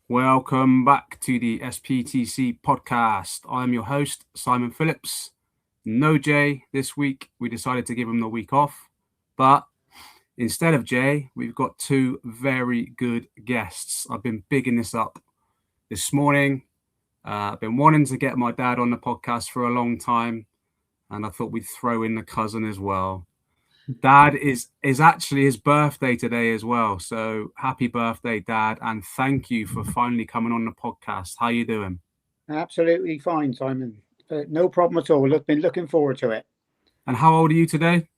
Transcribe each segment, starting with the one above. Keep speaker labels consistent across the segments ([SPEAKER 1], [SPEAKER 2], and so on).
[SPEAKER 1] Welcome back to the SPTC podcast. I'm your host, Simon Phillips. No Jay this week. We decided to give him the week off. But instead of Jay, we've got two very good guests. I've been bigging this up this morning. I've been wanting to get my dad on the podcast for a long time. And I thought we'd throw in the cousin as well. Dad is actually his birthday today as well. So happy birthday, Dad. And thank you for finally coming on the podcast. How you doing?
[SPEAKER 2] Absolutely fine, Simon. No problem at all. Been looking forward to it.
[SPEAKER 1] And how old are you today?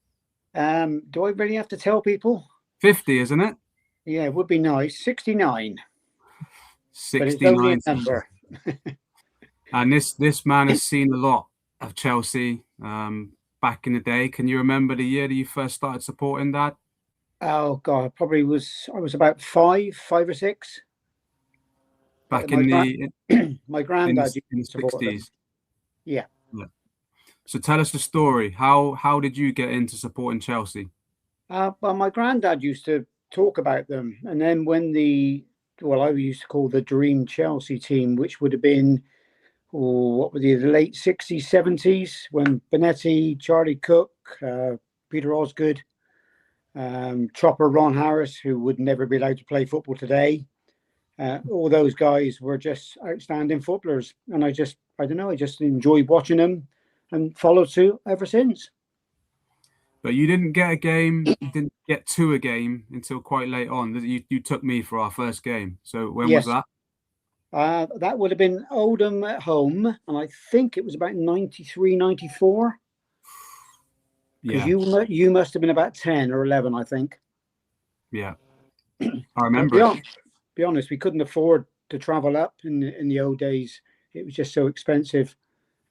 [SPEAKER 2] Do I really have to tell people?
[SPEAKER 1] 50, isn't it?
[SPEAKER 2] Yeah, it would be nice. 69.
[SPEAKER 1] 69.
[SPEAKER 2] But it's only a number.
[SPEAKER 1] And this man has seen a lot of Chelsea back in the day. Can you remember the year that you first started supporting, Dad?
[SPEAKER 2] Oh God, I was about five or six.
[SPEAKER 1] Back
[SPEAKER 2] my granddad
[SPEAKER 1] in the 60s.
[SPEAKER 2] Yeah.
[SPEAKER 1] So tell us the story. How did you get into supporting Chelsea?
[SPEAKER 2] Well, my granddad used to talk about them, and then when I used to call the Dream Chelsea team, which would have been the late 60s, 70s, when Bonetti, Charlie Cook, Peter Osgood, Chopper Ron Harris, who would never be allowed to play football today. All those guys were just outstanding footballers. And I just enjoyed watching them and followed suit ever since.
[SPEAKER 1] But you didn't get a game, you didn't get to a game until quite late on. You took me for our first game. So when was that?
[SPEAKER 2] That would have been Oldham at home, and I think it was about 93, 94. Because you must have been about 10 or 11, I think.
[SPEAKER 1] Yeah, I remember.
[SPEAKER 2] Be honest, we couldn't afford to travel up in the old days. It was just so expensive.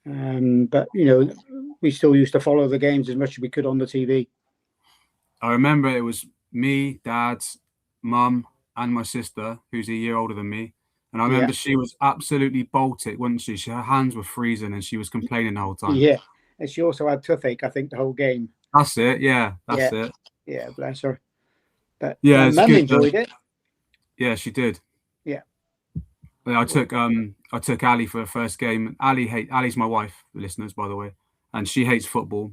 [SPEAKER 2] But we still used to follow the games as much as we could on the TV.
[SPEAKER 1] I remember it was me, Dad, Mum, and my sister, who's a year older than me. And I remember she was absolutely bolted, wasn't she? Her hands were freezing and she was complaining the whole time.
[SPEAKER 2] Yeah. And she also had toothache, I think, the whole game.
[SPEAKER 1] That's it. Yeah, that's it.
[SPEAKER 2] Yeah, bless her. But
[SPEAKER 1] yeah,
[SPEAKER 2] Mum enjoyed it.
[SPEAKER 1] Yeah, she did.
[SPEAKER 2] Yeah.
[SPEAKER 1] I took Ali for her first game. Ali's my wife, listeners, by the way, and she hates football.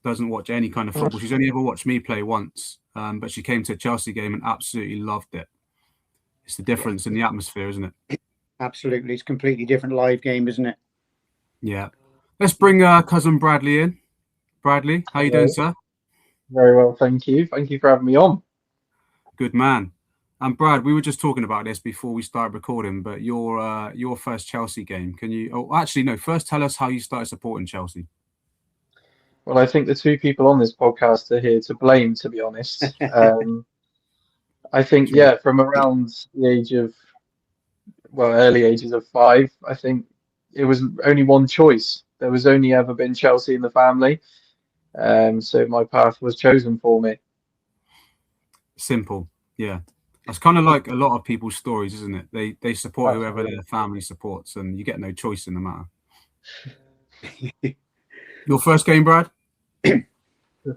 [SPEAKER 1] Doesn't watch any kind of football. She's only ever watched me play once. But she came to a Chelsea game and absolutely loved it. It's the difference in the atmosphere, isn't it?
[SPEAKER 2] Absolutely. It's a completely different live game, isn't it?
[SPEAKER 1] Yeah. Let's bring cousin Bradley in. Bradley, how you doing, sir?
[SPEAKER 3] Very well, thank you. Thank you for having me on.
[SPEAKER 1] Good man. And Brad, we were just talking about this before we started recording, but your first Chelsea game, can you... Oh, actually, no. First, tell us how you started supporting Chelsea.
[SPEAKER 3] Well, I think the two people on this podcast are here to blame, to be honest. I think, from around the age of, early ages of 5, I think it was only one choice. There was only ever been Chelsea in the family. So my path was chosen for me.
[SPEAKER 1] Simple. Yeah. That's kind of like a lot of people's stories, isn't it? They support whoever their family supports and you get no choice in the matter. Your first game, Brad?
[SPEAKER 3] The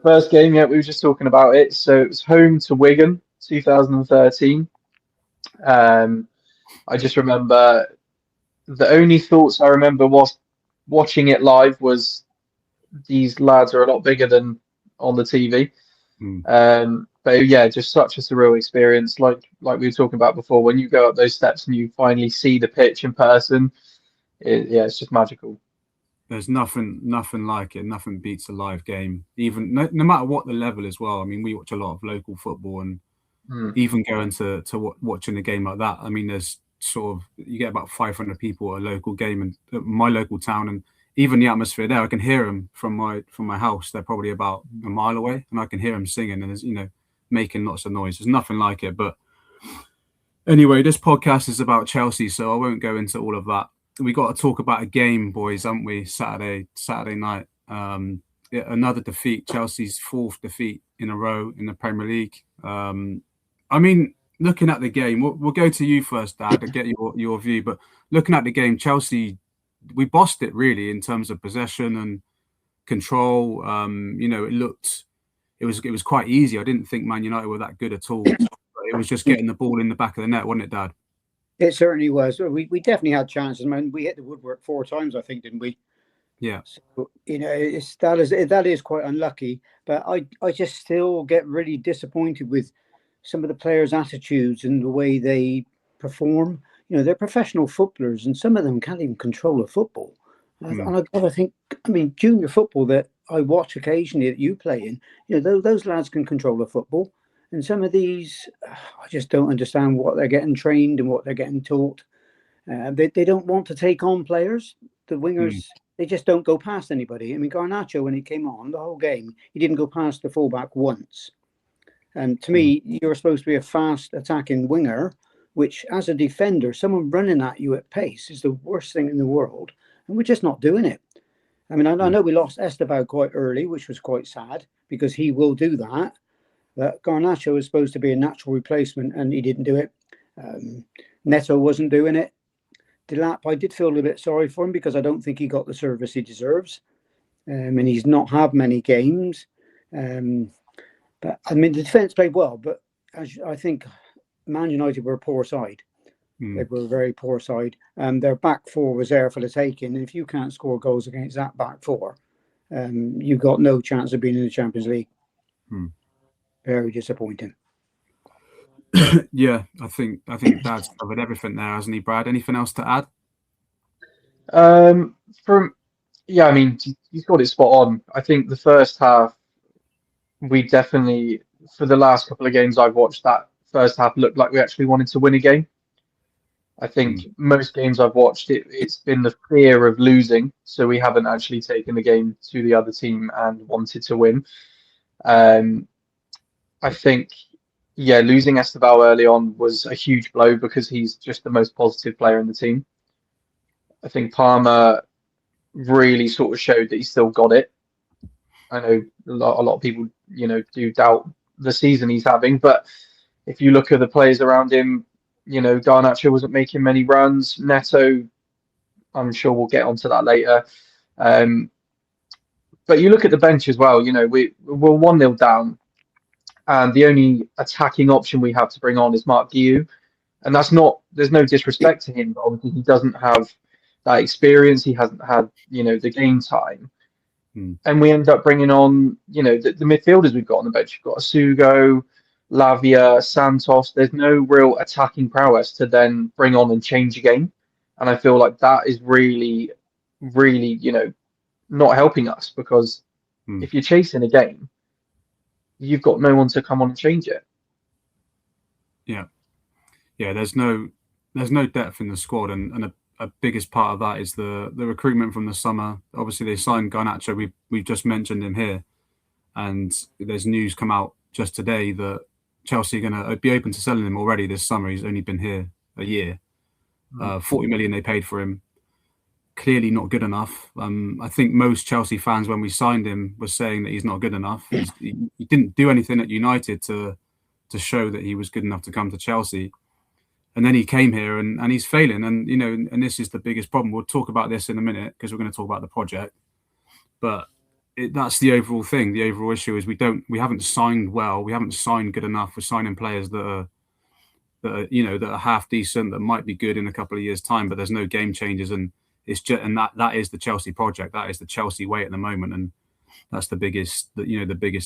[SPEAKER 3] first game, we were just talking about it. So it was home to Wigan, 2013. I just remember the only thoughts I remember was watching it live was these lads are a lot bigger than on the TV. But yeah, just such a surreal experience. Like we were talking about before, when you go up those steps and you finally see the pitch in person, it's just magical.
[SPEAKER 1] There's nothing like it. Nothing beats a live game, even no matter what the level as well. I mean, we watch a lot of local football, and even going to watching a game like that. I mean, there's you get about 500 people at a local game in my local town, and even the atmosphere there, I can hear them from my house. They're probably about a mile away, and I can hear them singing and there's making lots of noise. There's nothing like it. But anyway, this podcast is about Chelsea, so I won't go into all of that. We got to talk about a game, boys, haven't we? Saturday night. Another defeat. Chelsea's 4th defeat in a row in the Premier League. I mean, looking at the game, we'll go to you first, Dad, to get your view. But looking at the game, Chelsea, we bossed it really in terms of possession and control. It was quite easy. I didn't think Man United were that good at all. It was just getting the ball in the back of the net, wasn't it, Dad?
[SPEAKER 2] It certainly was. We definitely had chances. I mean, we hit the woodwork 4 times, I think, didn't we?
[SPEAKER 1] Yeah.
[SPEAKER 2] So, that is quite unlucky. But I just still get really disappointed with some of the players' attitudes and the way they perform. They're professional footballers, and some of them can't even control a football. And I think, I mean, junior football that I watch occasionally that you play in, those lads can control a football. And some of these, I just don't understand what they're getting trained and what they're getting taught. They don't want to take on players. The wingers, they just don't go past anybody. I mean, Garnacho, when he came on the whole game, he didn't go past the fullback once. And to me, you're supposed to be a fast attacking winger, which as a defender, someone running at you at pace is the worst thing in the world. And we're just not doing it. I mean, I know we lost Estevao quite early, which was quite sad because he will do that. But Garnacho was supposed to be a natural replacement and he didn't do it. Neto wasn't doing it. Delap, I did feel a little bit sorry for him because I don't think he got the service he deserves. And he's not had many games. But I mean, the defence played well, but I think Man United were a poor side. They were a very poor side. Their back four was there for the taking. And if you can't score goals against that back four, you've got no chance of being in the Champions League. Very disappointing.
[SPEAKER 1] Yeah, I think Dad's covered everything there, hasn't he, Brad? Anything else to add?
[SPEAKER 3] I mean, he's got it spot on. I think the first half, we definitely, for the last couple of games I've watched, that first half looked like we actually wanted to win a game. I think most games I've watched, it's been the fear of losing, so we haven't actually taken the game to the other team and wanted to win. I think, losing Estevao early on was a huge blow because he's just the most positive player in the team. I think Palmer really sort of showed that he still got it. I know a lot of people, do doubt the season he's having, but if you look at the players around him, Garnacho wasn't making many runs. Neto, I'm sure we'll get onto that later. But you look at the bench as well, we're 1-0 down. And the only attacking option we have to bring on is Mark Guiu. And there's no disrespect to him, but obviously he doesn't have that experience. He hasn't had, the game time. And we end up bringing on, the midfielders we've got on the bench. You've got Asugo, Lavia, Santos. There's no real attacking prowess to then bring on and change a game. And I feel like that is really, really, not helping us because if you're chasing a game, you've got no one to come on and change it.
[SPEAKER 1] Yeah. There's no depth in the squad, and a biggest part of that is the recruitment from the summer. Obviously, they signed Garnacho. We've just mentioned him here, and there's news come out just today that Chelsea are going to be open to selling him already this summer. He's only been here a year. 40 million they paid for him. Clearly not good enough. I think most Chelsea fans, when we signed him, were saying that he's not good enough. He didn't do anything at United to show that he was good enough to come to Chelsea. And then he came here and he's failing. And, and this is the biggest problem. We'll talk about this in a minute because we're going to talk about the project. But that's the overall thing. The overall issue is we haven't signed well. We haven't signed good enough. We're signing players that are half decent, that might be good in a couple of years' time, but there's no game changers. And it's just, and that is the Chelsea project. That is the Chelsea way at the moment, and that's the biggest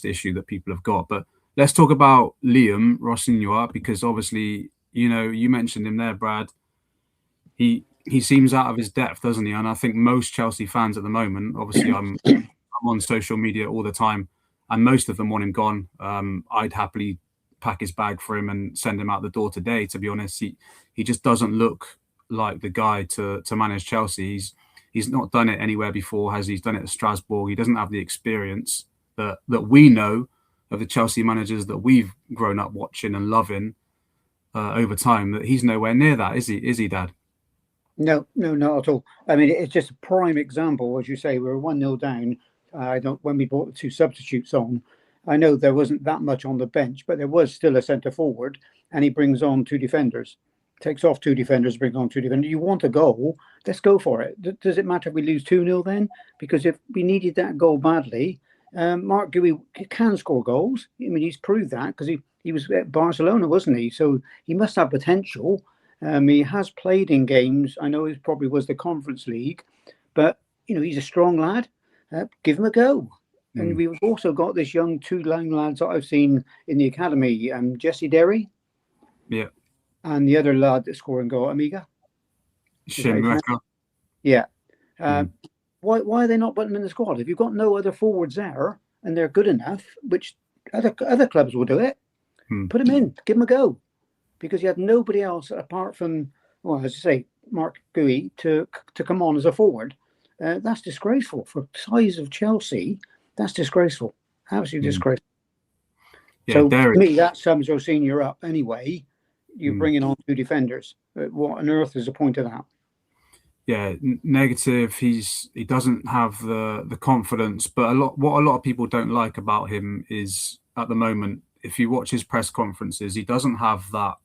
[SPEAKER 1] issue that people have got. But let's talk about Liam Rosenior, because obviously, you mentioned him there, Brad. He seems out of his depth, doesn't he? And I think most Chelsea fans at the moment, obviously, I'm on social media all the time, and most of them want him gone. I'd happily pack his bag for him and send him out the door today. To be honest, he just doesn't look like the guy to manage Chelsea. He's not done it anywhere before, has he? He's done it at Strasbourg. He doesn't have the experience that we know of the Chelsea managers that we've grown up watching and loving over time. That he's nowhere near that, is he, Dad?
[SPEAKER 2] No, not at all. I mean, it's just a prime example, as you say. We were 1-0 down. When we brought the 2 substitutes on, I know there wasn't that much on the bench, but there was still a centre forward, and he brings on 2 defenders. Takes off 2 defenders, brings on 2 defenders. You want a goal, let's go for it. Does it matter if we lose 2-0 then? Because if we needed that goal badly, Mark Guiu can score goals. I mean, he's proved that because he was at Barcelona, wasn't he? So he must have potential. He has played in games. I know it probably was the Conference League, but he's a strong lad. Give him a go. And we've also got this young two young lads that I've seen in the academy, Jesse Derry.
[SPEAKER 1] Yeah.
[SPEAKER 2] And the other lad that's scoring goal, Amiga.
[SPEAKER 1] Shimreka.
[SPEAKER 2] Yeah. Why are they not putting them in the squad? If you've got no other forwards there and they're good enough, which other clubs will do it, put them in, give them a go. Because you had nobody else apart from, well, as I say, Mark Gui to come on as a forward. That's disgraceful. For the size of Chelsea, that's disgraceful. Absolutely disgraceful.
[SPEAKER 1] Yeah,
[SPEAKER 2] so
[SPEAKER 1] Derek.
[SPEAKER 2] To me, that sums Rosenior up anyway. You're bringing on two defenders. What on earth is the point of that?
[SPEAKER 1] Yeah, negative. He doesn't have the confidence. But what a lot of people don't like about him is at the moment, if you watch his press conferences, he doesn't have that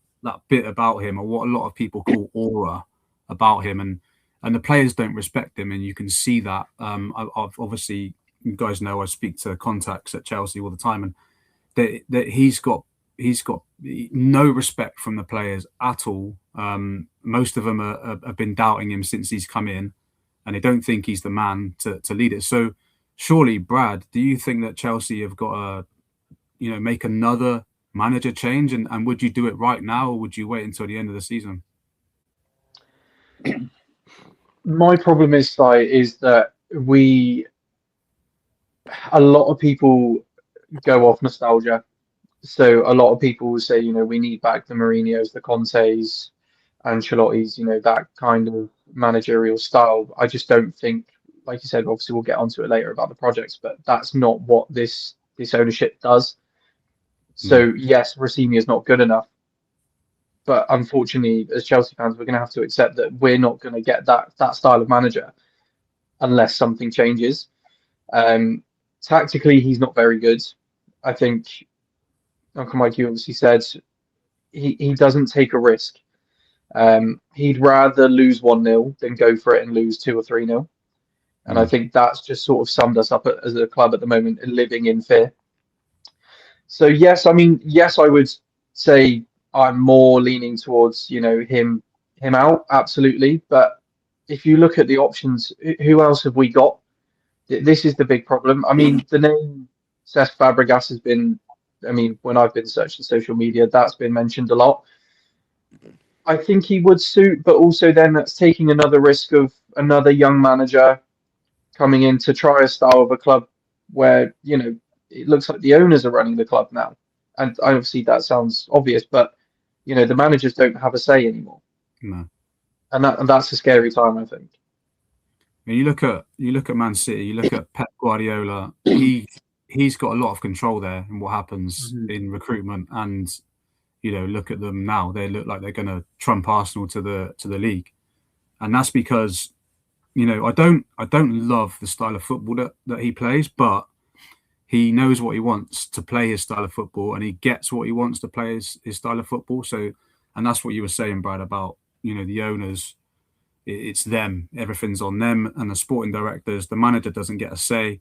[SPEAKER 1] bit about him, or what a lot of people call aura about him, and the players don't respect him, and you can see that. I've obviously, you guys know I speak to contacts at Chelsea all the time, and that he's got no respect from the players at all. Most of them have been doubting him since he's come in, and they don't think he's the man to lead it. So surely, Brad, do you think that Chelsea have got to make another manager change, and would you do it right now, or would you wait until the end of the season?
[SPEAKER 3] My problem is that a lot of people go off nostalgia. So a lot of people will say, we need back the Mourinhos, the Contes, Ancelotti's, that kind of managerial style. I just don't think, like you said, obviously we'll get onto it later about the projects, but that's not what this ownership does. So yes, Rosenior is not good enough, but unfortunately, as Chelsea fans, we're going to have to accept that we're not going to get that style of manager unless something changes. Tactically, he's not very good. I think Uncle Mike, you obviously said he doesn't take a risk. He'd rather lose 1-0 than go for it and lose 2 or 3-0. And I think that's just sort of summed us up as a club at the moment, living in fear. So yes, I would say I'm more leaning towards, him out, absolutely. But if you look at the options, who else have we got? This is the big problem. I mean, the name Cesc Fabregas has been, when I've been searching social media, that's been mentioned a lot. I think he would suit, but also then that's taking another risk of another young manager coming in to try a style of a club where, it looks like the owners are running the club now. And obviously that sounds obvious, but, the managers don't have a say anymore.
[SPEAKER 1] No.
[SPEAKER 3] And that's a scary time, I think.
[SPEAKER 1] When you look at Man City, you look at Pep Guardiola, he's got a lot of control there in what happens in recruitment, and look at them now. They look like they're going to trump Arsenal to the league, and that's because I don't love the style of football that he plays, but he knows what he wants to play his style of football, and he gets what he wants to play his style of football. So, and that's what you were saying, Brad, about the owners. It's them. Everything's on them, and the sporting directors. The manager doesn't get a say,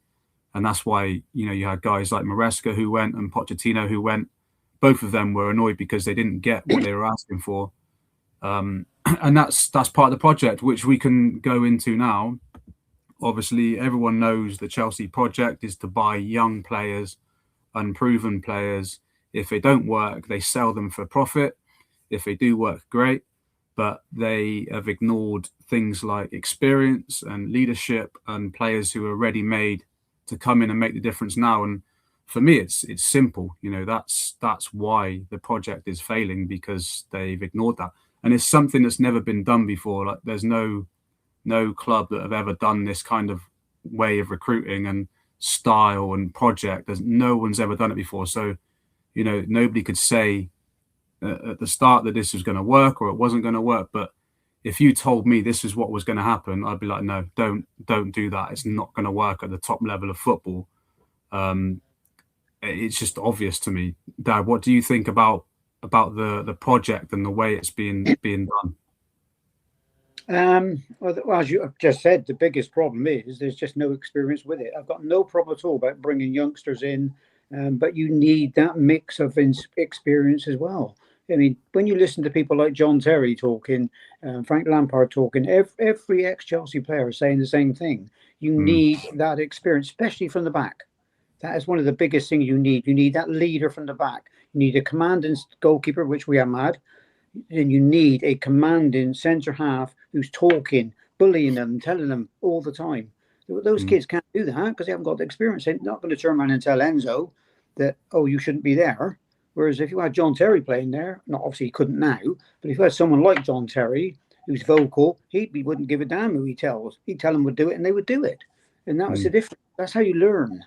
[SPEAKER 1] and that's why you had guys like Maresca who went and Pochettino who went. Both of them were annoyed because they didn't get what they were asking for, and that's part of the project, which we can go into now. Obviously, everyone knows the Chelsea project is to buy young players, unproven players. If they don't work, they sell them for profit. If they do work, great. But they have ignored things like experience and leadership and players who are ready-made to come in and make the difference now. And for me, it's simple. That's why the project is failing, because they've ignored that. And it's something that's never been done before. Like, there's no club that have ever done this kind of way of recruiting and style and project. No one's ever done it before. So, nobody could say at the start that this was going to work or it wasn't going to work. But if you told me this is what was going to happen, I'd be like, no, don't do that. It's not going to work at the top level of football. It's just obvious to me. Dad, what do you think about the project and the way it's being done?
[SPEAKER 2] Well, as you have just said, the biggest problem is there's just no experience with it. I've got no problem at all about bringing youngsters in, but you need that mix of experience as well. I mean, when you listen to people like John Terry talking, Frank Lampard talking, every ex-Chelsea player is saying the same thing. You need that experience, especially from the back. That is one of the biggest things you need. You need that leader from the back. You need a commanding goalkeeper, which we haven't had. And you need a commanding centre half who's talking, bullying them, telling them all the time. Those kids can't do that because they haven't got the experience. They're not going to turn around and tell Enzo that, oh, you shouldn't be there. Whereas if you had John Terry playing there, not obviously he couldn't now, but if you had someone like John Terry who's vocal, he wouldn't give a damn who he tells. He'd tell them would do it, and they would do it. And that was the difference. That's how you learn.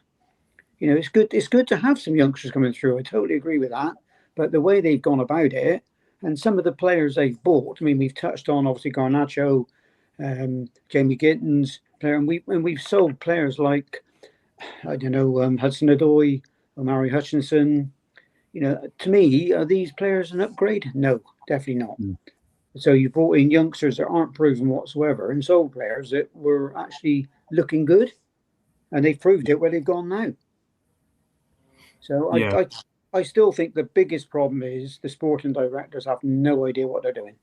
[SPEAKER 2] You know, it's good. It's good to have some youngsters coming through. I totally agree with that. But the way they've gone about it, and some of the players they've bought. I mean, we've touched on obviously Garnacho, Jamie Gittins, and we've sold players like I don't know Hudson-Odoi, Omari Hutchinson. You know, to me, are these players an upgrade? No, definitely not. So you brought in youngsters that aren't proven whatsoever, and sold players that were actually looking good, and they've proved it where they've gone now. So I still think the biggest problem is the sporting directors have no idea what they're doing,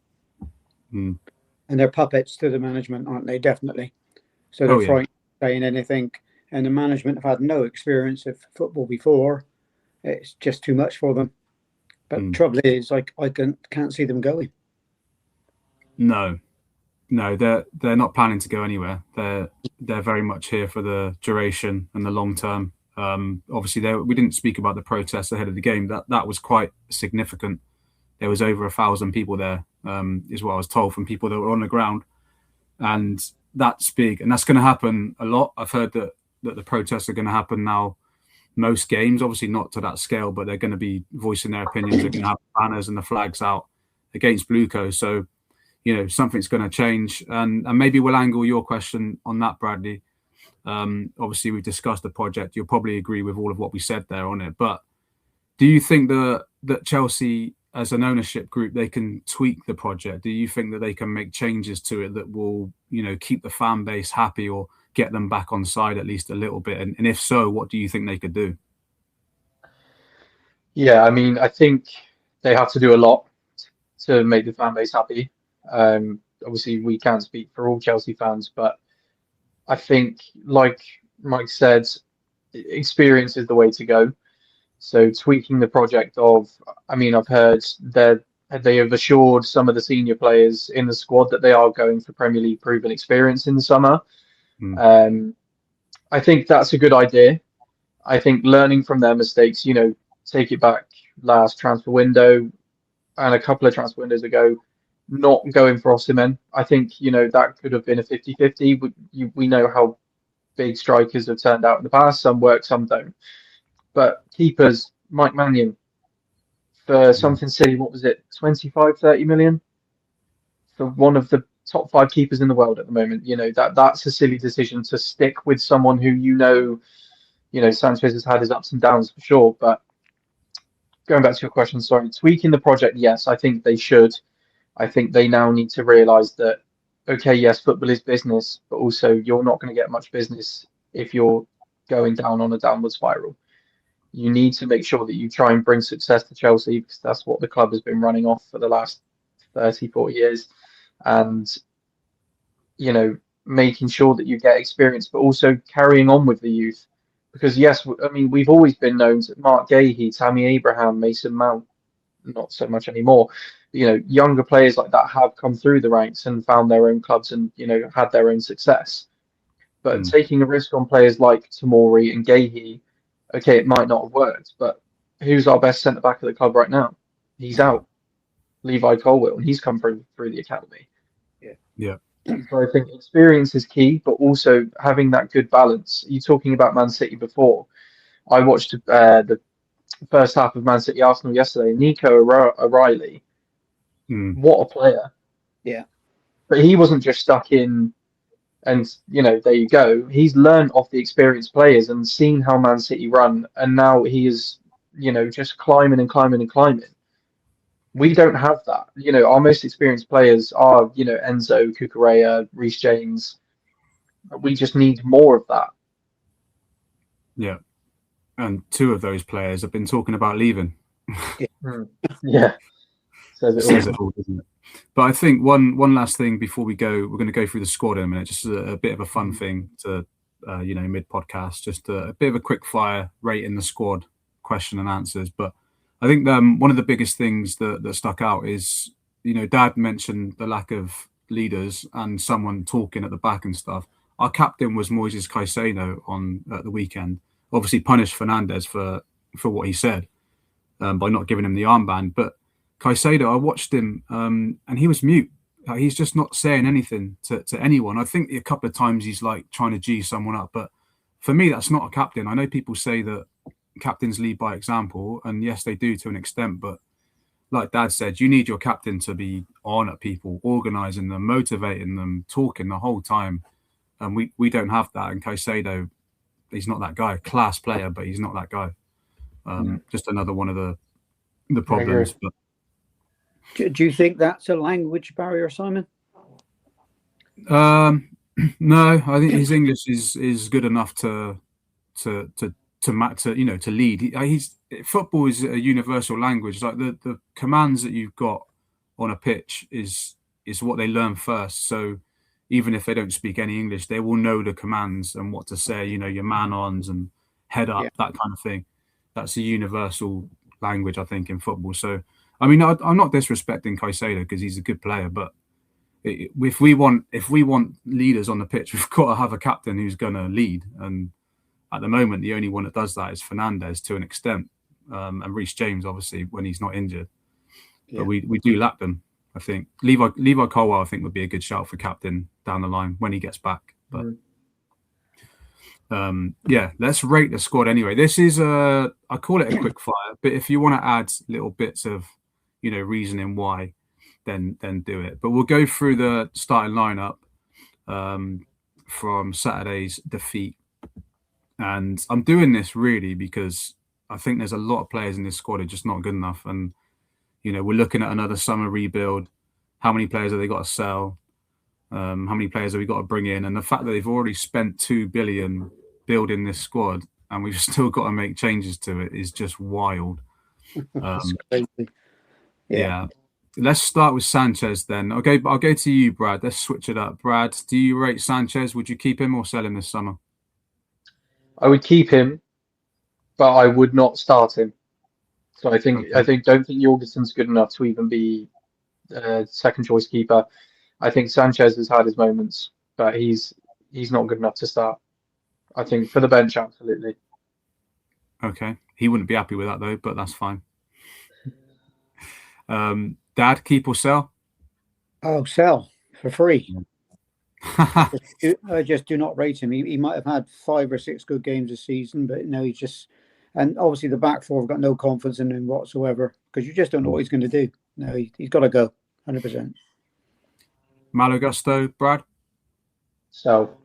[SPEAKER 2] and they're puppets to the management, aren't they? Definitely. So they're frightened of saying anything, and the management have had no experience of football before. It's just too much for them. But the trouble is, I can't see them going.
[SPEAKER 1] No, they're not planning to go anywhere. They're very much here for the duration and the long term. Obviously, we didn't speak about the protests ahead of the game. That was quite significant. There was over 1,000 people there, is what I was told from people that were on the ground, and that's big. And that's going to happen a lot. I've heard that the protests are going to happen now. Most games, obviously not to that scale, but they're going to be voicing their opinions. They're going to have banners and the flags out against Blueco. So, you know, something's going to change. And maybe we'll angle your question on that, Bradley. Obviously, we've discussed the project. You'll probably agree with all of what we said there on it. But do you think that Chelsea, as an ownership group, they can tweak the project? Do you think that they can make changes to it that will, you know, keep the fan base happy or get them back on side at least a little bit? And if so, what do you think they could do?
[SPEAKER 3] Yeah, I mean, I think they have to do a lot to make the fan base happy. Obviously, we can't speak for all Chelsea fans, but I think, like Mike said, experience is the way to go. So tweaking the project I mean, I've heard that they have assured some of the senior players in the squad that they are going for Premier League proven experience in the summer. I think that's a good idea. I think learning from their mistakes, you know, take it back last transfer window and a couple of transfer windows ago, not going for Osimhen. I think, you know, that could have been a 50-50. We know how big strikers have turned out in the past. Some work, some don't. But keepers, Mike Mannion, for something silly, what was it, 25-30 million? For one of the top 5 keepers in the world at the moment. You know, that's a silly decision to stick with someone who you know, Sanchez has had his ups and downs for sure. But going back to your question, sorry, tweaking the project, yes, I think they should. I think they now need to realise that, okay, yes, football is business, but also you're not going to get much business if you're going down on a downward spiral. You need to make sure that you try and bring success to Chelsea, because that's what the club has been running off for the last 30, 40 years. And, you know, making sure that you get experience, but also carrying on with the youth. Because, yes, I mean, we've always been known to Mark Gahey, Tammy Abraham, Mason Mount, not so much anymore. You know, younger players like that have come through the ranks and found their own clubs and, you know, had their own success. But taking a risk on players like Tomori and Gahey, okay, it might not have worked, but who's our best centre-back at the club right now? He's out. Levi Colwill, and he's come through the academy.
[SPEAKER 1] Yeah.
[SPEAKER 3] So I think experience is key, but also having that good balance. You're talking about Man City before. I watched the first half of Man City Arsenal yesterday. Nico O'Reilly, what a player!
[SPEAKER 2] Yeah,
[SPEAKER 3] but he wasn't just stuck in, and you know, there you go. He's learned off the experienced players and seen how Man City run, and now he is, you know, just climbing and climbing and climbing. We don't have that. You know, our most experienced players are, you know, Enzo, Cucurella, Reece James. We just need more of that.
[SPEAKER 1] Yeah. And 2 of those players have been talking about leaving.
[SPEAKER 3] Yeah.
[SPEAKER 1] says it all, doesn't it? But I think one last thing before we go, we're going to go through the squad in a minute. Just a bit of a fun thing to mid podcast, just a bit of a quick fire rating the squad, question and answers. But I think one of the biggest things that stuck out is, Dad mentioned the lack of leaders and someone talking at the back and stuff. Our captain was Moises Caicedo at the weekend. Obviously punished Fernandes for what he said by not giving him the armband. But Caicedo, I watched him and he was mute. He's just not saying anything to anyone. I think a couple of times he's like trying to G someone up. But for me, that's not a captain. I know people say that captains lead by example, and yes, they do to an extent. But like Dad said, you need your captain to be on at people, organising them, motivating them, talking the whole time. And we don't have that. And Caicedo, he's not that guy. Class player, but he's not that guy. Just another one of the problems. But
[SPEAKER 2] do you think that's a language barrier, Simon?
[SPEAKER 1] No, I think his English is good enough to lead. Football is a universal language. Like the commands that you've got on a pitch is what they learn first. So even if they don't speak any English, they will know the commands and what to say. Your man-ons and head up, that kind of thing. That's a universal language, I think, in football. So, I mean, I'm not disrespecting Caicedo because he's a good player, but if we want leaders on the pitch, we've got to have a captain who's going to lead. And at the moment, the only one that does that is Fernandes to an extent, and Reece James, obviously, when he's not injured. But we do lack them, I think. Levi Colwill, I think, would be a good shout for captain down the line when he gets back. But let's rate the squad anyway. This is I call it a quick fire, but if you want to add little bits of reasoning why, then do it. But we'll go through the starting lineup from Saturday's defeat. And I'm doing this really because I think there's a lot of players in this squad who are just not good enough. And we're looking at another summer rebuild. How many players have they got to sell? How many players have we got to bring in? And the fact that they've already spent $2 billion building this squad and we've still got to make changes to it is just wild. Yeah. Let's start with Sanchez then. Okay, I'll go to you, Brad. Let's switch it up. Brad, do you rate Sanchez? Would you keep him or sell him this summer?
[SPEAKER 3] I would keep him, but I would not start him. So don't think Jorgensen's good enough to even be second choice keeper. I think Sanchez has had his moments, but he's not good enough to start. I think for the bench, absolutely.
[SPEAKER 1] Okay, he wouldn't be happy with that though, but that's fine. Dad, keep or sell?
[SPEAKER 2] Oh, sell for free. I just do not rate him. He might have had 5 or 6 good games this season, but no, he's just, and obviously the back four have got no confidence in him whatsoever because you just don't know what he's going to do. No, he's got to go, 100%.
[SPEAKER 1] Malo Gusto, Brad?
[SPEAKER 3] Sell.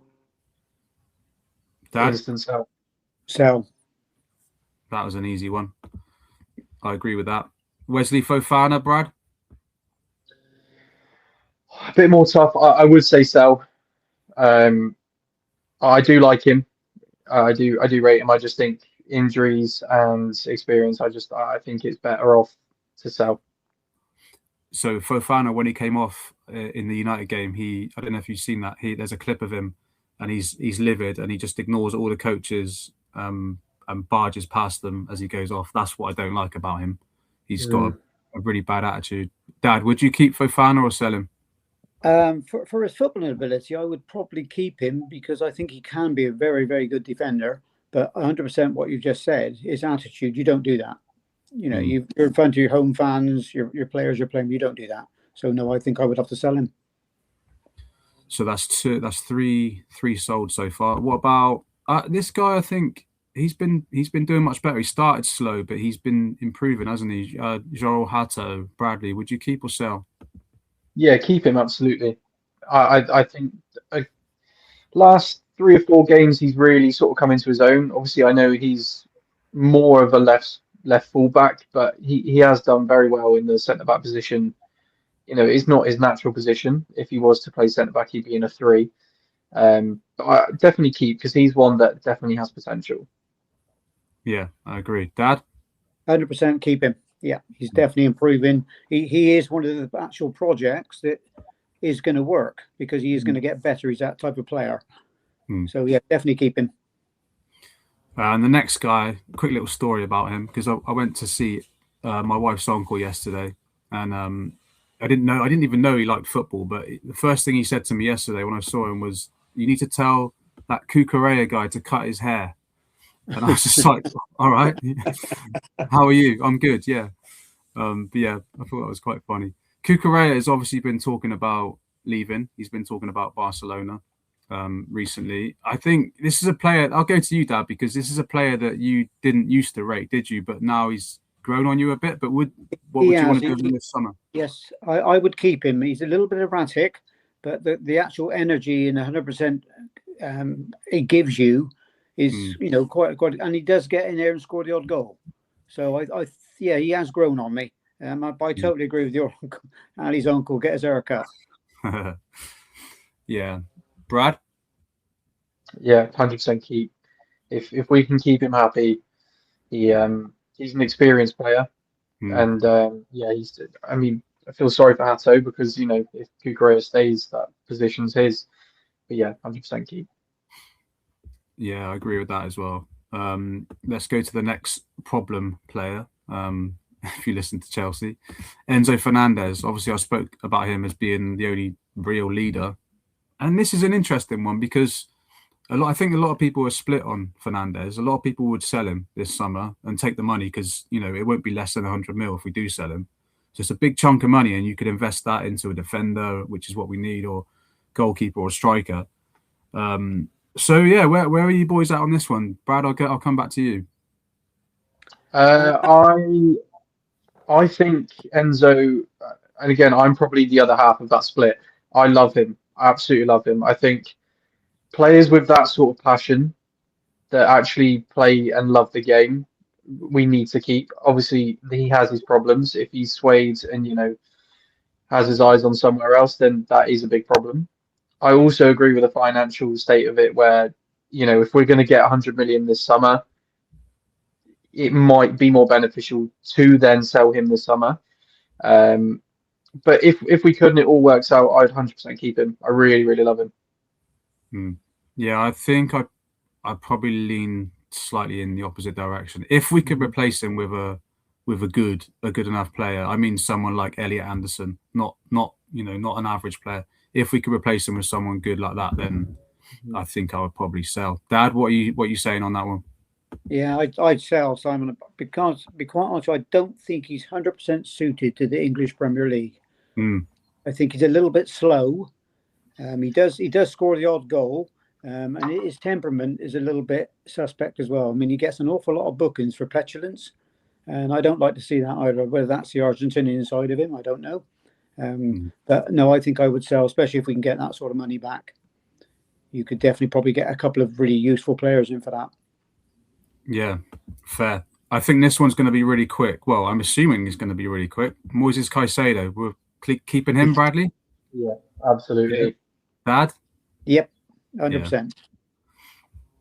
[SPEAKER 1] Dad?
[SPEAKER 3] Instant sell.
[SPEAKER 2] Sell.
[SPEAKER 1] That was an easy one. I agree with that. Wesley Fofana, Brad?
[SPEAKER 3] A bit more tough. I would say sell. I do like him. I do rate him. I just think injuries and experience. I think it's better off to sell.
[SPEAKER 1] So Fofana, when he came off in the United game, I don't know if you've seen that. There's a clip of him, and he's livid, and he just ignores all the coaches and barges past them as he goes off. That's what I don't like about him. He's got a really bad attitude. Dad, would you keep Fofana or sell him?
[SPEAKER 2] For his footballing ability, I would probably keep him because I think he can be a very, very good defender. But 100% what you just said, his attitude, you don't do that. You're in front of your home fans, your players you're playing, you don't do that. So no, I think I would have to sell him.
[SPEAKER 1] So that's three sold so far. What about this guy? I think he's been doing much better. He started slow, but he's been improving, hasn't he? Joel Hato, Bradley, would you keep or sell?
[SPEAKER 3] Yeah, keep him, absolutely. I think last 3 or 4 games he's really sort of come into his own. Obviously, I know he's more of a left fullback, but he has done very well in the centre back position. It's not his natural position. If he was to play centre back, he'd be in a 3. But I definitely keep because he's one that definitely has potential.
[SPEAKER 1] Yeah, I agree. Dad?
[SPEAKER 2] 100% keep him. Yeah, he's definitely improving. He is one of the actual projects that is going to work because he is going to get better. He's that type of player. So yeah, definitely keep him.
[SPEAKER 1] And the next guy, quick little story about him, because I went to see my wife's uncle yesterday, and I didn't even know he liked football. But the first thing he said to me yesterday when I saw him was, "You need to tell that Cucurella guy to cut his hair." And I was just like, "All right, how are you? I'm good, yeah." But yeah, I thought that was quite funny. Cucurella has obviously been talking about leaving. He's been talking about Barcelona recently. I think this is a player. I'll go to you, Dad, because this is a player that you didn't used to rate, did you? But now he's grown on you a bit. But what would you want to do with him this summer?
[SPEAKER 2] Yes, I would keep him. He's a little bit erratic, but the actual energy and 100% it gives you is quite, and he does get in there and score the odd goal. So yeah, he has grown on me. I totally agree with your Ali's uncle. Get his haircut.
[SPEAKER 1] Yeah, Brad.
[SPEAKER 3] Yeah, 100% keep. If we can keep him happy, he's an experienced player, and yeah, I mean, I feel sorry for Hato because if Cucurella stays, that position's his. But yeah, 100% keep.
[SPEAKER 1] Yeah, I agree with that as well. Let's go to the next problem player. If you listen to Chelsea, Enzo Fernandez. Obviously, I spoke about him as being the only real leader, and this is an interesting one because I think a lot of people are split on Fernandez. A lot of people would sell him this summer and take the money because it won't be less than 100 mil if we do sell him. So it's a big chunk of money, and you could invest that into a defender, which is what we need, or goalkeeper or striker. So yeah, where are you boys at on this one, Brad? I'll come back to you.
[SPEAKER 3] I think Enzo, and again, I'm probably the other half of that split. I love him. I absolutely love him. I think players with that sort of passion that actually play and love the game, we need to keep. Obviously, he has his problems. If he's swayed and has his eyes on somewhere else, then that is a big problem. I also agree with the financial state of it, where if we're going to get 100 million this summer, it might be more beneficial to then sell him this summer. But if we could and it all works out, I'd 100% keep him. I really, really love him.
[SPEAKER 1] Yeah, I think I'd probably lean slightly in the opposite direction. If we could replace him with a good enough player, I mean someone like Elliot Anderson, not an average player. If we could replace him with someone good like that, then I think I would probably sell. Dad, what are you saying on that one?
[SPEAKER 2] Yeah, I'd sell Simon because, to be quite honest, I don't think he's 100% suited to the English Premier League. I think he's a little bit slow. He does score the odd goal, and his temperament is a little bit suspect as well. I mean, he gets an awful lot of bookings for petulance, and I don't like to see that either. Whether that's the Argentinian side of him, I don't know. But no, I think I would sell, especially if we can get that sort of money back. You could definitely probably get a couple of really useful players in for that.
[SPEAKER 1] Yeah, fair. I think this one's going to be really quick. Well, I'm assuming it's going to be really quick. Moises Caicedo, we're keeping him, Bradley?
[SPEAKER 3] Yeah, absolutely.
[SPEAKER 1] Dad?
[SPEAKER 2] Yep, 100%. Yeah.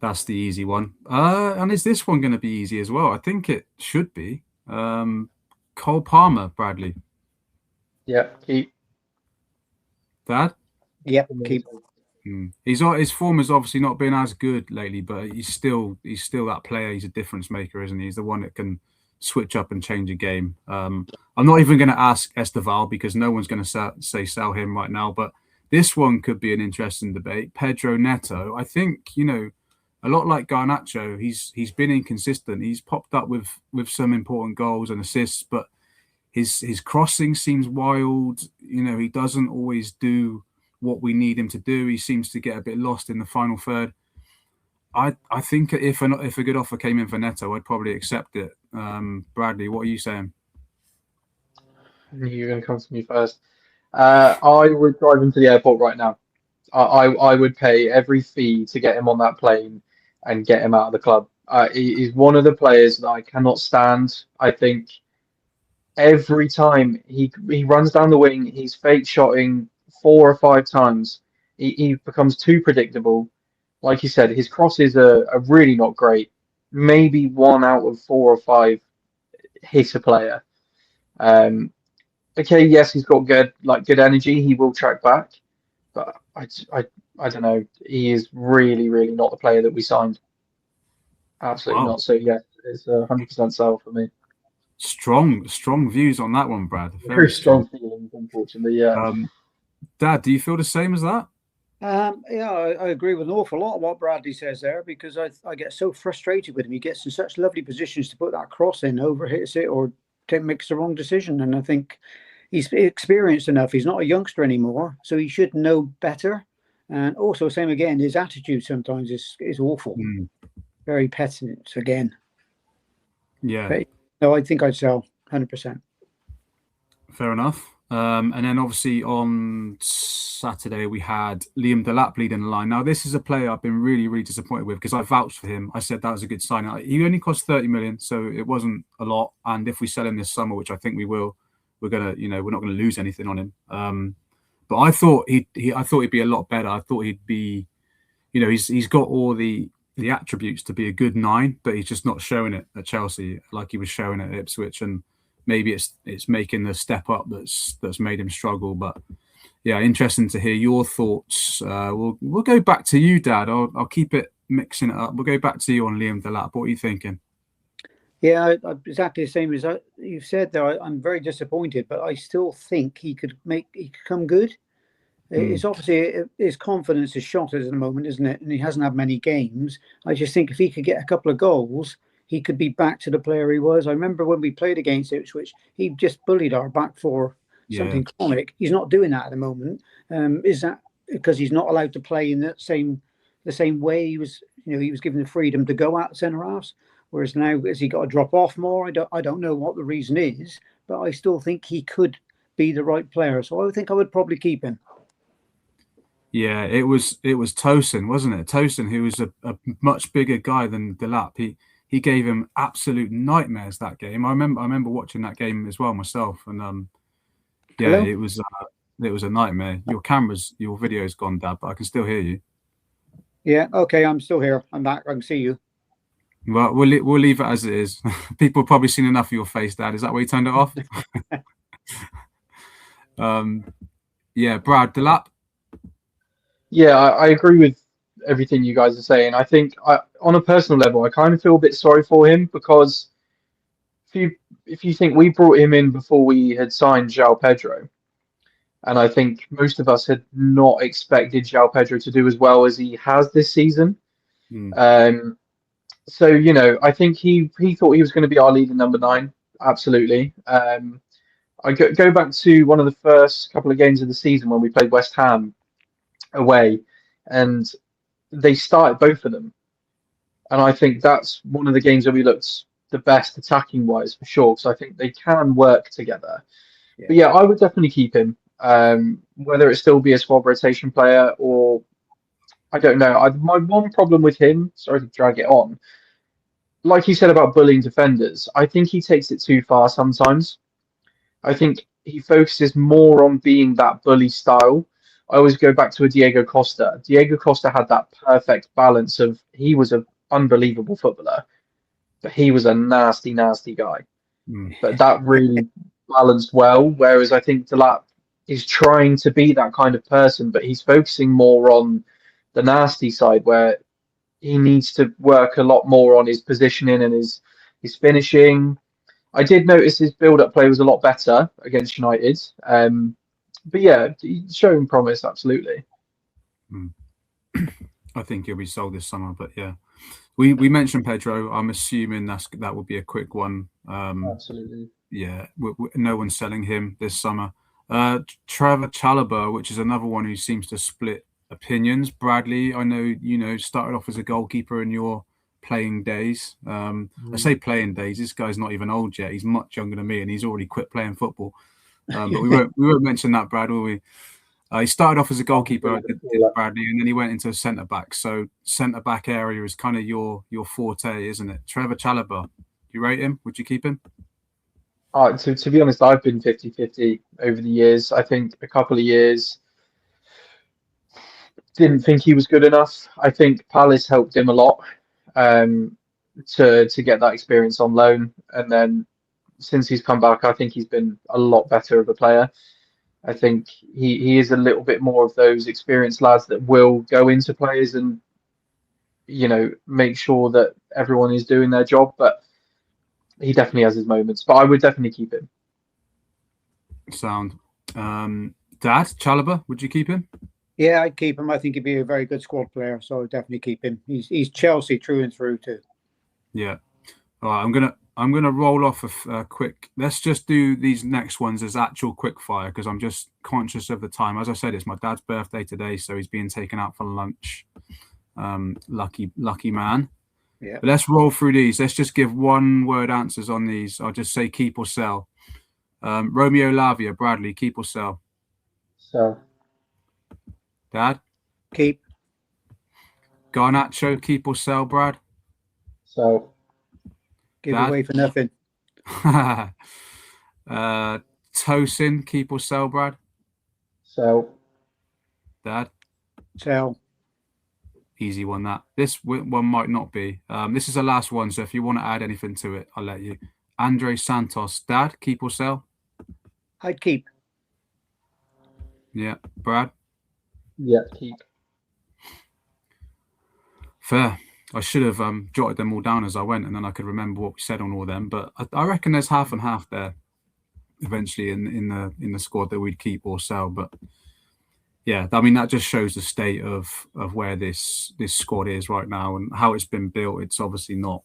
[SPEAKER 1] That's the easy one. And is this one going to be easy as well? I think it should be. Cole Palmer, Bradley.
[SPEAKER 3] Yeah, keep.
[SPEAKER 1] Dad?
[SPEAKER 2] Yep, keep.
[SPEAKER 1] His form has obviously not been as good lately, but he's still that player. He's a difference maker, isn't he? He's the one that can switch up and change a game. I'm not even going to ask Esteval because no one's going to say sell him right now. But this one could be an interesting debate. Pedro Neto, I think a lot like Garnacho, he's been inconsistent. He's popped up with some important goals and assists, but his crossing seems wild. He doesn't always do what we need him to do. He seems to get a bit lost in the final third. I think if a good offer came in for Neto, I'd probably accept it. Bradley, what are you saying?
[SPEAKER 3] You're going to come to me first. I would drive him to the airport right now. I would pay every fee to get him on that plane and get him out of the club. He's one of the players that I cannot stand. I think every time he runs down the wing, he's fake shotting 4 or 5 times. He becomes too predictable. Like you said, his crosses are really not great. Maybe 1 out of 4 or 5 hit a player. Okay, yes, he's got good energy. He will track back, but I don't know. He is really, really not the player that we signed. Absolutely not. So yeah, it's 100% sell for me.
[SPEAKER 1] Strong views on that one, Brad.
[SPEAKER 3] Very strong feelings, unfortunately. Yeah.
[SPEAKER 1] Dad, do you feel the same as that?
[SPEAKER 2] Yeah, I agree with an awful lot of what Bradley says there, because I get so frustrated with him. He gets in such lovely positions to put that cross in, overhits it, or makes the wrong decision. And I think he's experienced enough. He's not a youngster anymore, so he should know better. And also, same again, his attitude sometimes is awful. Very petulant again.
[SPEAKER 1] Yeah.
[SPEAKER 2] But, no, I think I'd sell 100%.
[SPEAKER 1] Fair enough. And then obviously on Saturday we had Liam Delap leading the line. Now this is a player I've been really, really disappointed with, because I vouched for him. I said that was a good sign. He only cost 30 million, so it wasn't a lot. And if we sell him this summer, which I think we will, we're not gonna lose anything on him. But I thought he'd be a lot better. I thought he'd be, he's got all the attributes to be a good 9, but he's just not showing it at Chelsea like he was showing at Ipswich. And maybe it's making the step up that's made him struggle. But yeah, interesting to hear your thoughts. We'll go back to you, Dad. I'll keep it mixing it up. We'll go back to you on Liam Delap. What are you thinking?
[SPEAKER 2] Yeah, exactly the same as you've said there. I'm very disappointed, but I still think he could come good. It's obviously his confidence is shot at the moment, isn't it? And he hasn't had many games. I just think if he could get a couple of goals, he could be back to the player he was. I remember when we played against Ipswich, he just bullied our back four, something chronic. He's not doing that at the moment. Is that because he's not allowed to play in the same way he was? He was given the freedom to go out centre halves. Whereas now, has he got to drop off more? I don't know what the reason is, but I still think he could be the right player. So I think I would probably keep him.
[SPEAKER 1] Yeah, it was Tosin, wasn't it? Tosin, who was a much bigger guy than Delap. He gave him absolute nightmares that game. I remember watching that game as well myself, and yeah, it was a nightmare. Your video's gone, Dad, but I can still hear you.
[SPEAKER 2] Yeah, okay, I'm still here. I'm back. I can see you.
[SPEAKER 1] Well, we'll leave it as it is. People have probably seen enough of your face, Dad. Is that why you turned it off? Yeah, Brad, Delap.
[SPEAKER 3] Yeah, I agree with everything you guys are saying. I think on a personal level, I kind of feel a bit sorry for him, because if you think we brought him in before we had signed João Pedro, and I think most of us had not expected João Pedro to do as well as he has this season. So, I think he thought he was going to be our leading number 9. Absolutely. I go back to one of the first couple of games of the season when we played West Ham away, and they started both of them. And I think that's one of the games where we looked the best attacking wise, for sure, because I think they can work together. Yeah. But yeah, I would definitely keep him. Whether it still be a squad rotation player or I don't know. My one problem with him, sorry to drag it on, like you said about bullying defenders, I think he takes it too far sometimes. I think he focuses more on being that bully style. I always go back to a Diego Costa. Diego Costa had that perfect balance of, he was an unbelievable footballer, but he was a nasty, nasty guy. But that really balanced well, whereas I think Delap is trying to be that kind of person, but he's focusing more on the nasty side, where he needs to work a lot more on his positioning and his finishing. I did notice his build-up play was a lot better against United. But yeah, he's showing promise, absolutely.
[SPEAKER 1] I think he'll be sold this summer, but yeah. We mentioned Pedro. I'm assuming that would be a quick one.
[SPEAKER 3] Absolutely.
[SPEAKER 1] Yeah, no one's selling him this summer. Trevor Chalobah, which is another one who seems to split opinions. Bradley, I know, started off as a goalkeeper in your playing days. I say playing days. This guy's not even old yet. He's much younger than me, and he's already quit playing football. But we won't mention that, Brad, will we? He started off as a goalkeeper, Bradley, and then he went into a centre back. So centre back area is kind of your forte, isn't it? Trevor Chalobah, you rate him? Would you keep him?
[SPEAKER 3] To be honest, I've been 50-50 over the years. I think a couple of years didn't think he was good enough. I think Palace helped him a lot to get that experience on loan, and then since he's come back, I think he's been a lot better of a player. I think he is a little bit more of those experienced lads that will go into players and, make sure that everyone is doing their job. But he definitely has his moments. But I would definitely keep him.
[SPEAKER 1] Sound. Dad, Chalobah, would you keep him?
[SPEAKER 2] Yeah, I'd keep him. I think he'd be a very good squad player, so I'd definitely keep him. He's Chelsea through and through too.
[SPEAKER 1] Yeah. All right, I'm gonna roll off a quick. Let's just do these next ones as actual quick fire because I'm just conscious of the time. As I said, it's my dad's birthday today, so he's being taken out for lunch. Lucky man.
[SPEAKER 2] Yeah.
[SPEAKER 1] But let's roll through these. Let's just give one word answers on these. I'll just say keep or sell. Romeo Lavia, Bradley, keep or sell?
[SPEAKER 3] So.
[SPEAKER 1] Dad?
[SPEAKER 2] Keep.
[SPEAKER 1] Garnacho, keep or sell, Brad?
[SPEAKER 3] So.
[SPEAKER 2] Give away for nothing.
[SPEAKER 1] Tosin, keep or sell, Brad?
[SPEAKER 3] So.
[SPEAKER 1] Dad?
[SPEAKER 2] Sell.
[SPEAKER 1] Easy one, that. This one might not be. This is the last one, so if you want to add anything to it, I'll let you. Andre Santos, Dad, keep or sell?
[SPEAKER 2] I'd keep.
[SPEAKER 1] Yeah. Brad?
[SPEAKER 3] Yeah, keep.
[SPEAKER 1] Fair. I should have jotted them all down as I went, and then I could remember what we said on all of them. But I reckon there's half and half there eventually in the squad that we'd keep or sell. But yeah, I mean that just shows the state of where this squad is right now and how it's been built. It's obviously not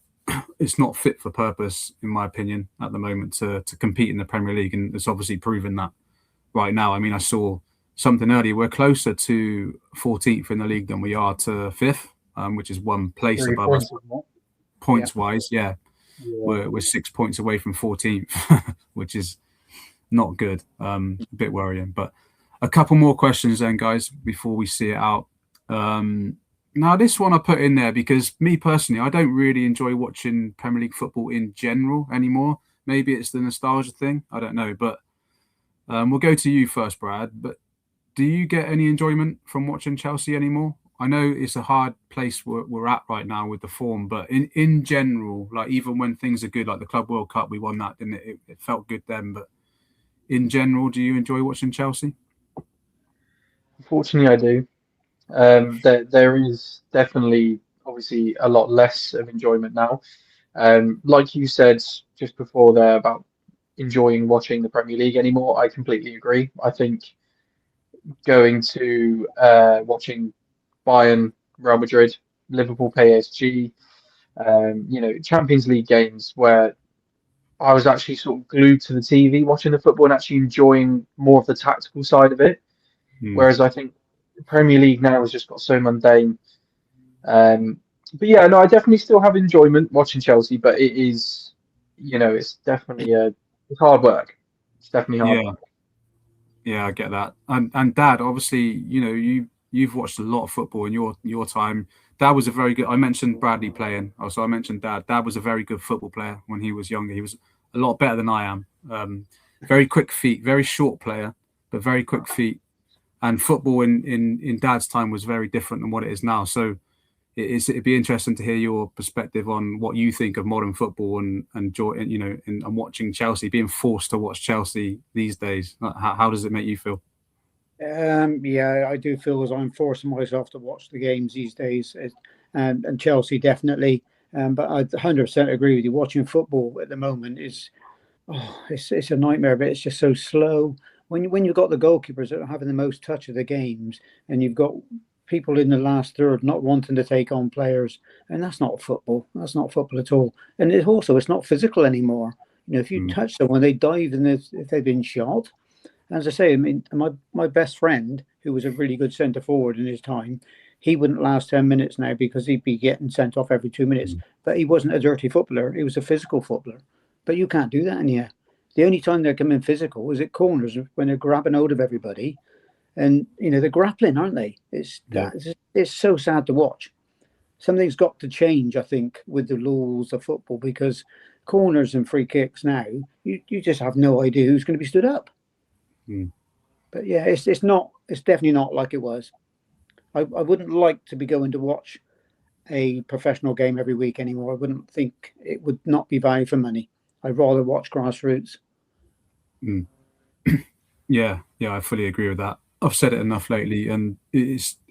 [SPEAKER 1] fit for purpose, in my opinion, at the moment to compete in the Premier League, and it's obviously proven that right now. I mean, I saw something earlier. We're closer to 14th in the league than we are to 5th. Which is one place above us, points-wise. Yeah. We're 6 points away from 14th, which is not good. A bit worrying. But a couple more questions then, guys, before we see it out. Now, this one I put in there because me personally, I don't really enjoy watching Premier League football in general anymore. Maybe it's the nostalgia thing. I don't know. But we'll go to you first, Brad. But do you get any enjoyment from watching Chelsea anymore? I know it's a hard place we're at right now with the form, but in general, like even when things are good, like the Club World Cup, we won that, didn't it? It felt good then. But in general, do you enjoy watching Chelsea?
[SPEAKER 3] Unfortunately, I do. There is definitely, obviously, a lot less of enjoyment now. Like you said just before there about enjoying watching the Premier League anymore, I completely agree. I think going to watching Bayern, Real Madrid, Liverpool, PSG, Champions League games where I was actually sort of glued to the TV watching the football and actually enjoying more of the tactical side of it. Whereas I think the Premier League now has just got so mundane. But yeah, no, I definitely still have enjoyment watching Chelsea, but it is, it's definitely it's hard work. It's definitely hard work.
[SPEAKER 1] Yeah, I get that. And Dad, obviously, you've watched a lot of football in your time. Dad was a very good. I mentioned Bradley playing. Also, I mentioned Dad. Dad was a very good football player when he was younger. He was a lot better than I am. Very quick feet, very short player, but very quick feet. And football in Dad's time was very different than what it is now. So it'd be interesting to hear your perspective on what you think of modern football and watching Chelsea, being forced to watch Chelsea these days. How does it make you feel?
[SPEAKER 2] Yeah, I do feel as I'm forcing myself to watch the games these days, and Chelsea definitely. But I 100% agree with you. Watching football at the moment is, it's a nightmare. But it's just so slow. When you've got the goalkeepers that are having the most touch of the games, and you've got people in the last third not wanting to take on players, and that's not football. That's not football at all. And it's not physical anymore. If you touch someone, they dive, and if they've been shot. As I say, I mean, my best friend, who was a really good centre forward in his time, he wouldn't last 10 minutes now because he'd be getting sent off every 2 minutes. But he wasn't a dirty footballer. He was a physical footballer. But you can't do that in here. The only time they're coming physical is at corners when they're grabbing hold of everybody. And, they're grappling, aren't they? It's so sad to watch. Something's got to change, I think, with the rules of football, because corners and free kicks now, you just have no idea who's going to be stood up. But yeah, it's definitely not like it was. I wouldn't like to be going to watch a professional game every week anymore. I wouldn't think it would not be value for money. I'd rather watch grassroots.
[SPEAKER 1] Mm. Yeah, I fully agree with that. I've said it enough lately, and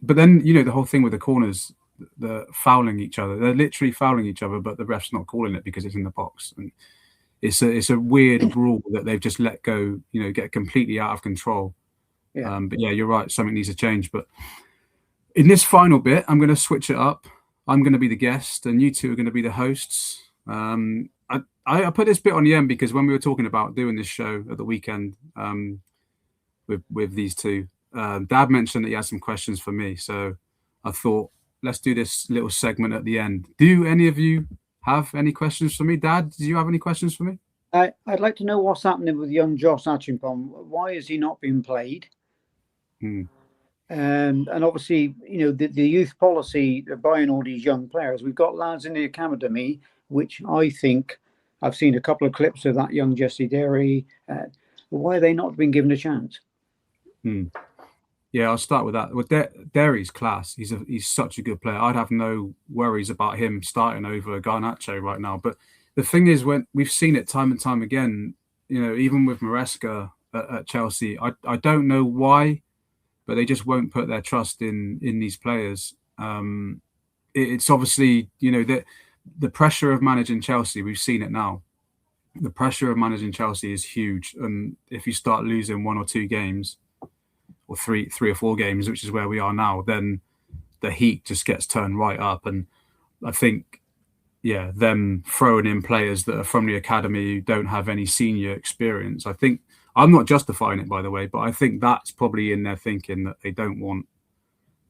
[SPEAKER 1] but then the whole thing with the corners, the fouling each other. They're literally fouling each other, but the ref's not calling it because it's in the box. And it's a weird rule that they've just let go. Get completely out of control.
[SPEAKER 2] Yeah.
[SPEAKER 1] But yeah, you're right. Something needs to change. But in this final bit, I'm going to switch it up. I'm going to be the guest, and you two are going to be the hosts. I put this bit on the end because when we were talking about doing this show at the weekend with these two, Dad mentioned that he had some questions for me. So I thought, let's do this little segment at the end. Do any of you have any questions for me? Dad, do you have any questions for me?
[SPEAKER 2] I'd like to know what's happening with young Josh Achimpong. Why is he not being played? And obviously, the youth policy, they're buying all these young players. We've got lads in the academy, which I think I've seen a couple of clips of that young Jesse Derry. Why are they not being given a chance?
[SPEAKER 1] Yeah, I'll start with that. Well, Derry's class. He's such a good player. I'd have no worries about him starting over Garnacho right now. But the thing is, when we've seen it time and time again, even with Maresca at Chelsea, I don't know why, but they just won't put their trust in these players. It's obviously, the pressure of managing Chelsea, we've seen it now. The pressure of managing Chelsea is huge. And if you start losing 1 or 2 games, or three or 4 games, which is where we are now, then the heat just gets turned right up. And I think, them throwing in players that are from the academy who don't have any senior experience, I think, I'm not justifying it, by the way, but I think that's probably in their thinking, that they don't want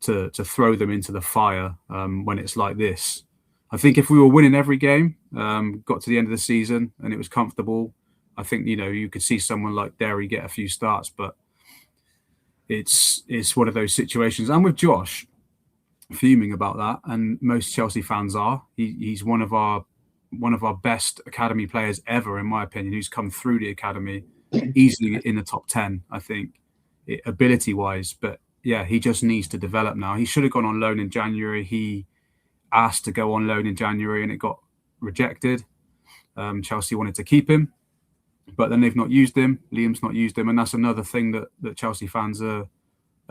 [SPEAKER 1] to throw them into the fire when it's like this. I think if we were winning every game, got to the end of the season and it was comfortable, I think, you could see someone like Derry get a few starts, but it's one of those situations. And with Josh, fuming about that, and most Chelsea fans are. He's one of our best academy players ever, in my opinion, who's come through the academy easily in the top 10, I think, ability-wise. But yeah, he just needs to develop now. He should have gone on loan in January. He asked to go on loan in January and it got rejected. Chelsea wanted to keep him, but then they've not used him. Liam's not used him, and that's another thing that Chelsea fans are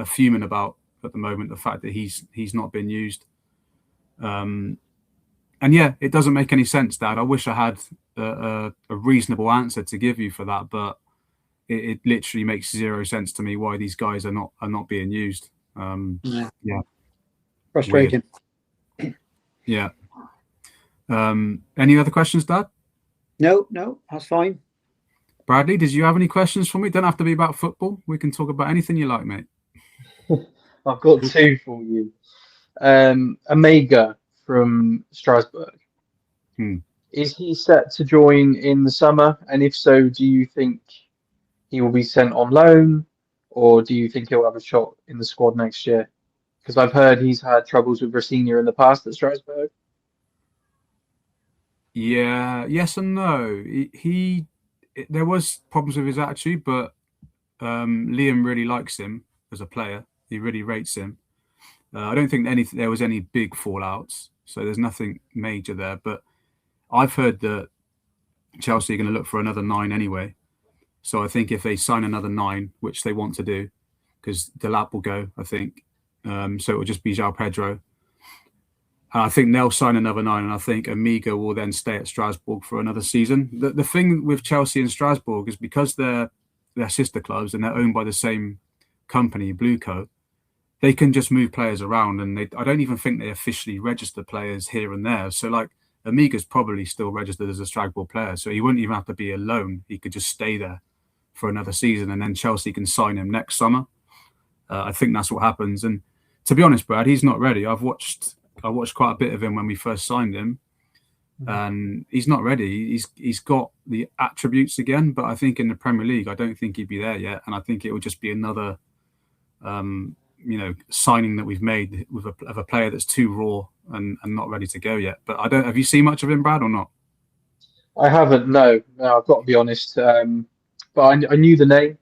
[SPEAKER 1] fuming about at the moment, the fact that he's not been used. And yeah, it doesn't make any sense, Dad. I wish I had a reasonable answer to give you for that, but it literally makes 0 sense to me why these guys are not being used. Yeah,
[SPEAKER 2] frustrating.
[SPEAKER 1] Weird. Yeah. Any other questions, Dad?
[SPEAKER 2] No, that's fine.
[SPEAKER 1] Bradley, did you have any questions for me? Don't have to be about football. We can talk about anything you like, mate.
[SPEAKER 3] I've got 2 for you. Omega from Strasbourg. Is he set to join in the summer? And if so, do you think he will be sent on loan, or do you think he'll have a shot in the squad next year? Because I've heard he's had troubles with Rosenior in the past at Strasbourg.
[SPEAKER 1] Yeah, yes and no. There was problems with his attitude, but Liam really likes him as a player. He really rates him. I don't think there was any big fallouts, so there's nothing major there. But I've heard that Chelsea are going to look for another 9 anyway. So I think if they sign another 9, which they want to do, because Delap will go, I think. So it will just be João Pedro. I think they'll sign another 9, and I think Amiga will then stay at Strasbourg for another season. The thing with Chelsea and Strasbourg is because they're sister clubs and they're owned by the same company, Blueco, they can just move players around, and I don't even think they officially register players here and there. So like Amiga's probably still registered as a Strasbourg player, so he wouldn't even have to be a loan. He could just stay there for another season, and then Chelsea can sign him next summer. I think that's what happens. And to be honest, Brad, he's not ready. I watched quite a bit of him when we first signed him, and he's not ready. He's got the attributes again, but I think in the Premier League, I don't think he'd be there yet. And I think it will just be another, signing that we've made of a player that's too raw and not ready to go yet. But have you seen much of him, Brad, or not?
[SPEAKER 3] I haven't. No, I've got to be honest. But I knew the name.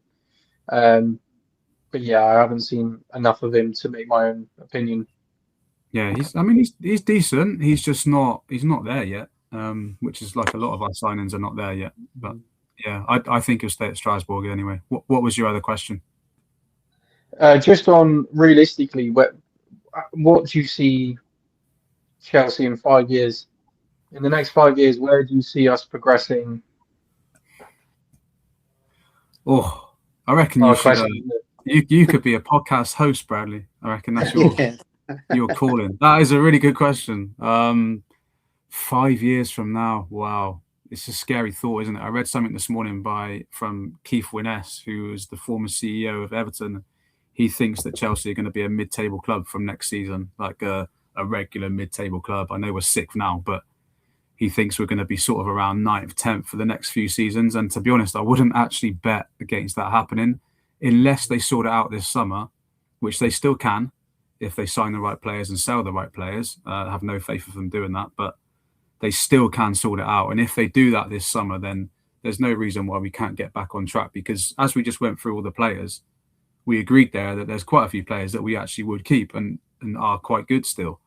[SPEAKER 3] But yeah, I haven't seen enough of him to make my own opinion.
[SPEAKER 1] Yeah, he's decent. He's not there yet. which is like a lot of our signings are not there yet. But yeah, I think he'll stay at Strasbourg anyway. What was your other question?
[SPEAKER 3] Just on realistically, what do you see Chelsea in 5 years? In the next 5 years, where do you see us progressing?
[SPEAKER 1] Oh, I reckon you should. You could be a podcast host, Bradley. I reckon that's your calling. That is a really good question. 5 years from now, wow, it's a scary thought, isn't it? I read something this morning from Keith Winness, who is the former CEO of Everton. He thinks that Chelsea are going to be a mid-table club from next season, like a regular mid-table club. I know we're 6th now, but he thinks we're going to be sort of around 9th, 10th for the next few seasons. And to be honest, I wouldn't actually bet against that happening unless they sort it out this summer, which they still can if they sign the right players and sell the right players. I have no faith of them doing that, but they still can sort it out. And if they do that this summer, then there's no reason why we can't get back on track, because as we just went through all the players, we agreed there that there's quite a few players that we actually would keep and are quite good still.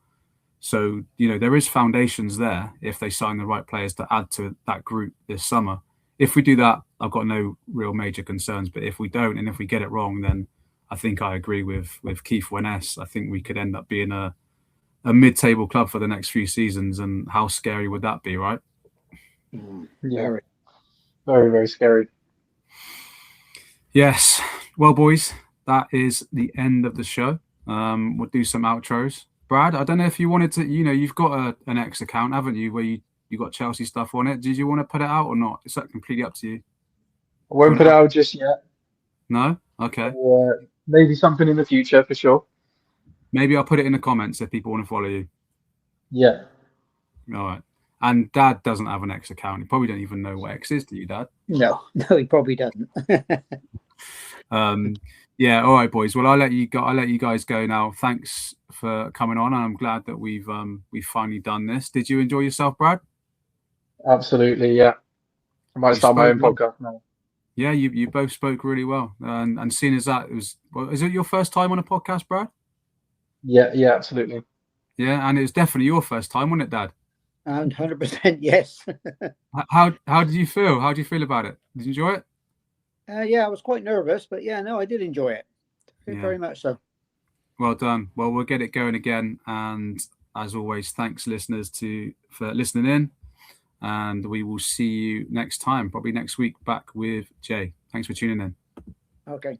[SPEAKER 1] So, there is foundations there if they sign the right players to add to that group this summer. If we do that, I've got no real major concerns. But if we don't, and if we get it wrong, then I think I agree with Keith Winness. I think we could end up being a mid-table club for the next few seasons. And how scary would that be, right?
[SPEAKER 3] Yeah. Very, very scary.
[SPEAKER 1] Yes. Well, boys, that is the end of the show. We'll do some outros. Brad, I don't know if you wanted to, you've got an X account, haven't you, where you got Chelsea stuff on it. Did you want to put it out or not? It's completely up to you.
[SPEAKER 3] I won't put it out just yet.
[SPEAKER 1] No? Okay.
[SPEAKER 3] Maybe something in the future for sure.
[SPEAKER 1] Maybe I'll put it in the comments if people want to follow you.
[SPEAKER 3] Yeah.
[SPEAKER 1] All right. And Dad doesn't have an X account. He probably don't even know what X is, do you, Dad?
[SPEAKER 2] No, he probably doesn't.
[SPEAKER 1] Yeah. All right, boys. Well, I'll let you guys go now. Thanks for coming on. I'm glad that we've finally done this. Did you enjoy yourself, Brad?
[SPEAKER 3] Absolutely. Yeah. I might start my own podcast now.
[SPEAKER 1] Yeah, you both spoke really well. And seeing as that is it your first time on a podcast, Brad?
[SPEAKER 3] Yeah. Absolutely.
[SPEAKER 1] Yeah, and it was definitely your first time, wasn't it, Dad?
[SPEAKER 2] 100% yes.
[SPEAKER 1] How did you feel? How do you feel about it? Did you enjoy it?
[SPEAKER 2] Yeah, I was quite nervous, but yeah, no, I did enjoy it. Very much so.
[SPEAKER 1] Well done. Well, we'll get it going again. And as always, thanks, listeners, for listening in. And we will see you next time, probably next week, back with Jay. Thanks for tuning in.
[SPEAKER 2] Okay.